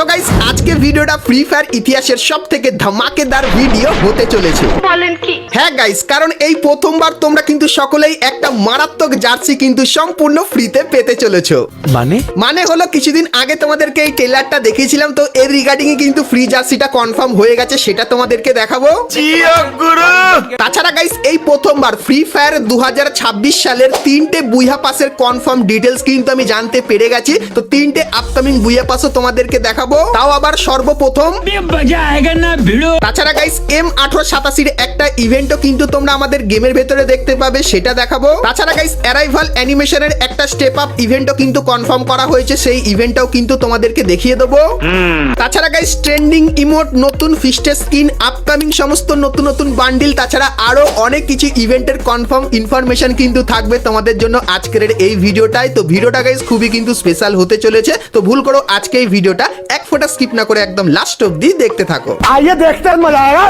So guys আজকে ভিডিওটা free fire ইতিহাসের সবথেকে ধামাকেদার ভিডিও হতে চলেছে। বলেন কি? হ্যাঁ গাইস, কারণ এই প্রথমবার তোমরা কিন্তু সকলেই একটা মারাত্মক জার্সি কিন্তু সম্পূর্ণ ফ্রিতে পেতে চলেছো। মানে হলো কিছুদিন আগে তোমাদেরকে এই ট্রেলারটা দেখিয়েছিলাম, তো এর রিগার্ডিং এ কিন্তু ফ্রি জার্সিটা কনফার্ম হয়ে গেছে, সেটা তোমাদেরকে দেখাবো। তাছাড়া গাইস এই প্রথমবার ফ্রি ফায়ার 2026 সালের 3টে বুইয়া পাসের কনফার্ম ডিটেলস কিন্তু আমি জানতে পেরে গেছি। তো 3টে আপকামিং বুইয়া পাসও তোমাদেরকে দেখাবো, তাও আবার সর্বপ্রথম। তাছাড়া গাইস M1887 একটা ইভেন্টও কিন্তু তোমরা আমাদের গেমের ভেতরে দেখতে পাবে, সেটা দেখাবো। তাছাড়া গাইস অ্যারাইভাল অ্যানিমেশনের একটা স্টেপ আপ ইভেন্টও কিন্তু কনফার্ম করা হয়েছে, সেই ইভেন্টটাও কিন্তু তোমাদেরকে দেখিয়ে দেবো। তাছাড়া গাইস ট্রেন্ডিং ইমোট, নতুন ফিস্টের স্কিন, আপকামিং সমস্ত নতুন নতুন বান্ডিল, তাছাড়া আরো অনেক কিছু ইভেন্টের কনফার্ম ইনফরমেশন কিন্তু থাকবে তোমাদের জন্য আজকের এই ভিডিওটায়। তো ভিডিওটা গাইস খুবই কিন্তু স্পেশাল হতে চলেছে, তো ভুল করো আজকে এই ভিডিওটা এক ফোঁটা স্কিপ না করে একদম লাস্ট অবধি দেখতে থাকো। आइए देखते हैं मजा आएगा।